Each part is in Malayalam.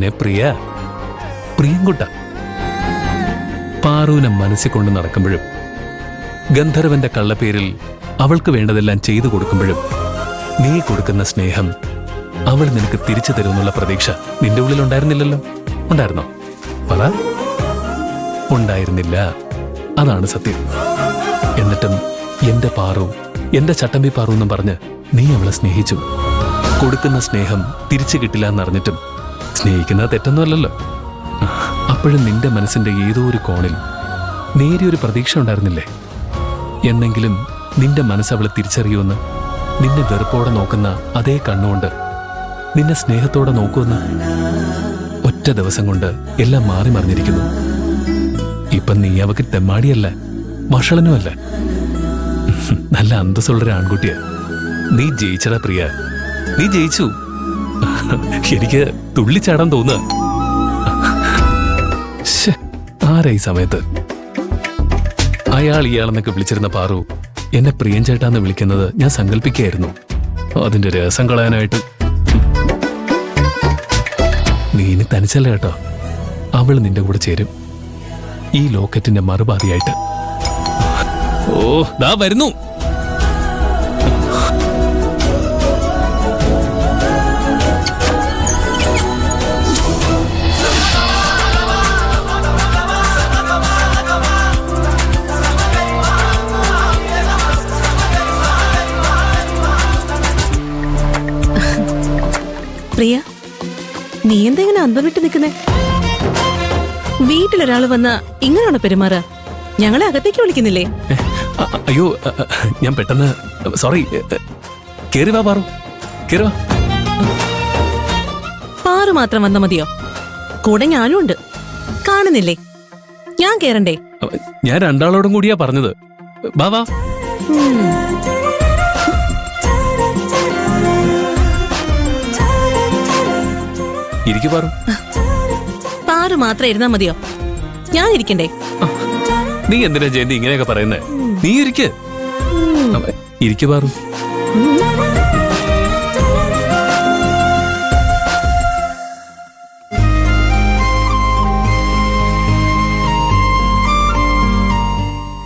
മോനെ പ്രിയ, പ്രിയൻകുട്ട. പാറുവിനെ മനസ്സിൽ കൊണ്ട് നടക്കുമ്പോഴും ഗന്ധർവന്റെ കള്ളപ്പേരിൽ അവൾക്ക് വേണ്ടതെല്ലാം ചെയ്തു കൊടുക്കുമ്പോഴും നീ കൊടുക്കുന്ന സ്നേഹം അവൾ നിനക്ക് തിരിച്ചു തരുമെന്നുള്ള പ്രതീക്ഷ നിന്റെ ഉള്ളിൽ ഉണ്ടായിരുന്നില്ലല്ലോ? ഉണ്ടായിരുന്നോ? പറ. ഉണ്ടായിരുന്നില്ല. അതാണ് സത്യം. എന്നിട്ടും എന്റെ പാറു, എന്റെ ചട്ടമ്പി പാറു എന്നും പറഞ്ഞ് നീ അവളെ സ്നേഹിച്ചു. കൊടുക്കുന്ന സ്നേഹം തിരിച്ചു കിട്ടില്ല എന്നറിഞ്ഞിട്ടും സ്നേഹിക്കുന്നത് തെറ്റൊന്നുമല്ലല്ലോ. അപ്പോഴും നിന്റെ മനസ്സിന്റെ ഏതോ ഒരു കോണിൽ നേരിയൊരു പ്രതീക്ഷ ഉണ്ടായിരുന്നില്ലേ? എന്നെങ്കിലും നിന്റെ മനസ്സ് അവളെ തിരിച്ചറിയുമെന്ന്, നിന്നെ വെറുപ്പോടെ നോക്കുന്ന അതേ കണ്ണുകൊണ്ട് നിന്നെ സ്നേഹത്തോടെ നോക്കുമെന്ന്. ഒറ്റ ദിവസം കൊണ്ട് എല്ലാം മാറി മറിഞ്ഞിരിക്കുന്നു. ഇപ്പൊ നീ അവക്ക് തെമ്മാടിയല്ല, വഷളനുമല്ല. നല്ല അന്തസ്സുള്ളൊരു ആൺകുട്ടിയാ. നീ ജയിച്ചടാ പ്രിയ, നീ ജയിച്ചു. എനിക്ക് തുള്ളിച്ചാടാൻ തോന്നുക. ആരാ ഈ സമയത്ത്? അയാൾ ഇയാളെന്നൊക്കെ വിളിച്ചിരുന്ന പാറു എന്നെ പ്രിയൻ ചേട്ടാന്ന് വിളിക്കുന്നത് ഞാൻ സങ്കല്പിക്കായിരുന്നു. അതിന്റെ രസം കളയാനായിട്ട്. നീ ഇനി തനിച്ചല്ല കേട്ടോ, അവൾ നിന്റെ കൂടെ ചേരും, ഈ ലോക്കറ്റിന്റെ മറുപാതിയായിട്ട്. ഓ, ദാ വരുന്നു. പ്രിയ, നീ എന്തെങ്ങനെ അന്തം വിട്ട് നിൽക്കുന്നേ? വീട്ടിലൊരാള് വന്ന ഇങ്ങനെയാണോ പെരുമാറ? ഞങ്ങളെ അകത്തേക്ക് വിളിക്കുന്നില്ലേ? അയ്യോ, ഞാൻ പെട്ടെന്ന്, സോറി. കേറി വാ പാറു, കേറി വാ. പാറു മാത്രം വന്ന മതിയോ? കൂടെ ഞാനും ഉണ്ട്. കാണുന്നില്ലേ? ഞാൻ കേറണ്ടേ? ഞാൻ രണ്ടാളോടും കൂടിയാ പറഞ്ഞത്. വാ വാ. ഇരിക്കു പാറു. പാറു മാത്രം ഇരുന്നാ മതിയോ? ഞാൻ ഇരിക്കണ്ടേ? നീ എന്തിനാ ജയന്തി ഇങ്ങനെയൊക്കെ പറയുന്നേ? നീ ഇരിക്ക്. ഇരിക്കു പാറു.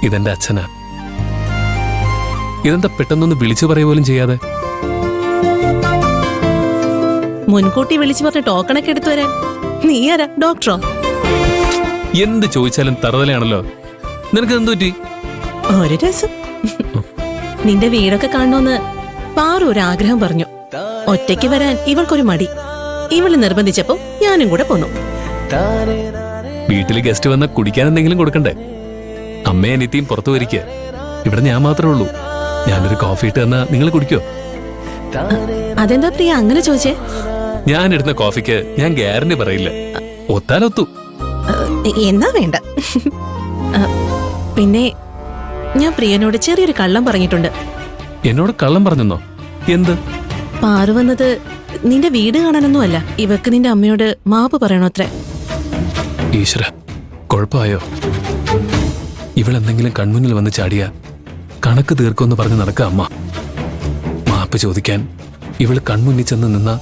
ഇതെന്റെ അച്ഛനാ. ഇതെന്താ പെട്ടെന്നൊന്ന് വിളിച്ചു പറയുക പോലും ചെയ്യാതെ? മുൻകൂട്ടി വിളിച്ചു പറഞ്ഞ ടോക്കണൊക്കെ എടുത്തു വരാൻ നീ ആരാ? ഡോക്ടറോ? എന്ത് ചോദിച്ചാലും തറുതലയാണല്ലോ. നിനക്ക് എന്ത് പറ്റി? ഒരു രസം. നിന്റെ വീടൊക്കെ കാണണമെന്ന് പാറു ഒരു ആഗ്രഹം പറഞ്ഞു. ഒറ്റയ്ക്ക് വരാൻ ഇവൾക്കൊരു മടി. ഇവള് നിർബന്ധിച്ചപ്പോ ഞാനും കൂടെ പോന്നു. വീട്ടില് ഗസ്റ്റ് വന്ന കുടിക്കാൻ എന്തെങ്കിലും കൊടുക്കണ്ടേ? അമ്മയും അനിയത്തിയും പുറത്തു വരിക. ഇവിടെ ഞാൻ മാത്രമേ ഉള്ളൂ. ഞാനൊരു കോഫി ഇട്ട് തന്നാ നിങ്ങൾ കുടിക്കോ? അതെന്താ പ്രിയ അങ്ങനെ ചോദിച്ചേ? ഞാൻ ഇടുന്ന കോഫിക്ക് ഞാൻ ഗ്യാരണ്ടി പറയില്ല. ഒത്താലൊത്തു. എന്നാ വേണ്ട. പിന്നെ ഞാൻ പ്രിയനോട് ചെറിയൊരു കള്ളം പറഞ്ഞിട്ടുണ്ട്. എന്നോട് കള്ളം പറഞ്ഞെന്നോ? എന്ത്? പാറു വന്നത് നിന്റെ വീട് കാണാനൊന്നും അല്ല, ഇവക്ക് നിന്റെ അമ്മയോട് മാപ്പ് പറയണോത്രേ. ഈശ്വര, കുഴപ്പമായോ? ഇവളെന്തെങ്കിലും കൺമുന്നിൽ വന്ന് ചാടിയ കണക്ക് തീർക്കുമെന്ന് പറഞ്ഞ് നടക്ക അമ്മ. മാപ്പ് ചോദിക്കാൻ ഇവള് കൺമുന്നിൽ ചെന്ന് നിന്ന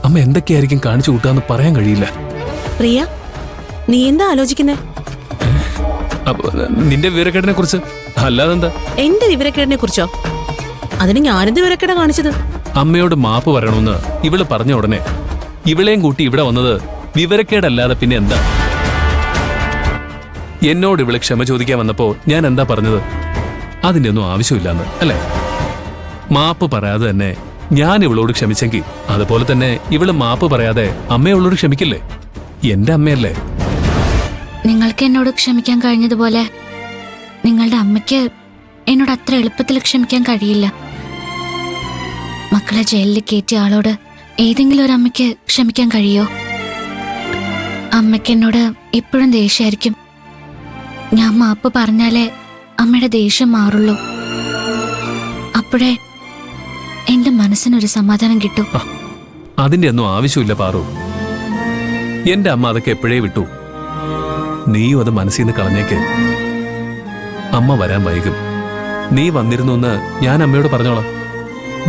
അമ്മ എന്തൊക്കെയായിരിക്കും കാണിച്ചു കൂട്ടാന്ന് പറയാൻ കഴിയില്ല. പ്രിയ, നീ എന്താ ആലോചിക്കുന്നേ? നിന്റെ വിവരക്കേടിനെ കുറിച്ച്. അല്ലാതെന്താ? എന്റെ വിവരക്കേടിനെ കുറിച്ചോ? അതിന് ഞാനെന്ത് വിവരക്കേടാ കാണിച്ചത്? അമ്മയോട് മാപ്പ് പറയണമെന്ന് ഇവള് പറഞ്ഞ ഉടനെ ഇവളെയും കൂട്ടി ഇവിടെ വന്നത് വിവരക്കേടല്ലാതെ പിന്നെ എന്താ? എന്നോട് ഇവള് ക്ഷമ ചോദിക്കാൻ വന്നപ്പോ ഞാൻ എന്താ പറഞ്ഞത്? അതിന്റെ ഒന്നും ആവശ്യമില്ലാന്ന് അല്ലേ? മാപ്പ് പറയാതെ തന്നെ ഞാൻ ഇവളോട് ക്ഷമിച്ചെങ്കിൽ അതുപോലെ തന്നെ ഇവള് മാപ്പ് പറയാതെ അമ്മയോട് ക്ഷമിക്കില്ലേ? എന്റെ അമ്മയല്ലേ? നിങ്ങൾക്ക് എന്നോട് ക്ഷമിക്കാൻ കഴിഞ്ഞതുപോലെ നിങ്ങളുടെ അമ്മയ്ക്ക് എന്നോട് അത്ര എളുപ്പത്തിൽ ക്ഷമിക്കാൻ കഴിയില്ല. മക്കളെ ജയിലിൽ കയറ്റിയ ആളോട് ഏതെങ്കിലും ഒരു അമ്മയ്ക്ക് ക്ഷമിക്കാൻ കഴിയോ? അമ്മയ്ക്ക് എന്നോട് ഇപ്പോഴും ദേഷ്യമായിരിക്കും. ഞാൻ മാപ്പ് പറഞ്ഞാലേ അമ്മയുടെ ദേഷ്യം മാറുള്ളൂ. അപ്പോഴേ എന്റെ മനസ്സിനൊരു സമാധാനം കിട്ടും. അതിന്റെ ഒന്നും ആവശ്യമില്ല പാറു. എന്റെ അമ്മ അതൊക്കെ എപ്പോഴേ വിട്ടു. നീയും അത് മനസ്സിൽ നിന്ന് കളഞ്ഞേക്ക്. അമ്മ വരാൻ വൈകും. നീ വന്നിരുന്നു എന്ന് ഞാൻ അമ്മയോട് പറഞ്ഞോളാം.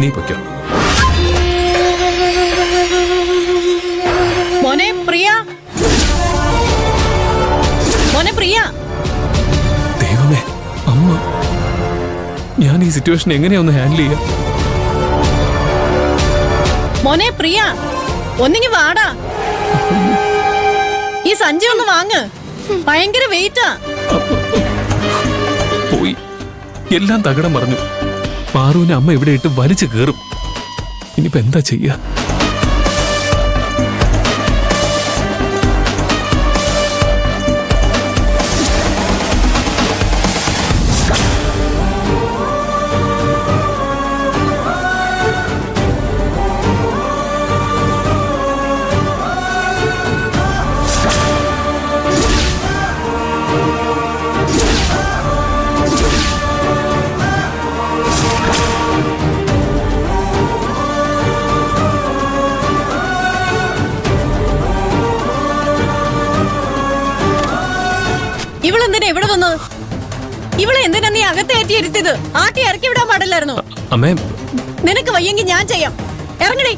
നീ പൊയ്ക്കോ. മോനെ പ്രിയ, സിറ്റുവേഷൻ എങ്ങനെയാ ഒന്ന് ഹാൻഡിൽ ചെയ്യാ? മോനെ പ്രിയ, ഒന്നിങ്ങി വാടാ. ഈ സഞ്ചി ഒന്ന് വാങ്ങ്, ഭയങ്കര വെയിറ്റാ. പോയി എല്ലാം തകടം പറഞ്ഞു. പാറുവിനെ അമ്മ ഇവിടെ ഇട്ട് വലിച്ചു കയറും. ഇനിയിപ്പോ എന്താ ചെയ്യാ? ഇവളെന്തിനാ ഇവിടെ വന്നത്? ഇവളെ എന്തിനാ നീ അകത്തേറ്റി ഇരുത്തിയത്? ആട്ടി ഇറക്കി വിടാൻ പാടില്ലായിരുന്നു. അമ്മേ, നിനക്ക് വയ്യെങ്കിൽ ഞാൻ ചെയ്യാം. ഇറങ്ങടി.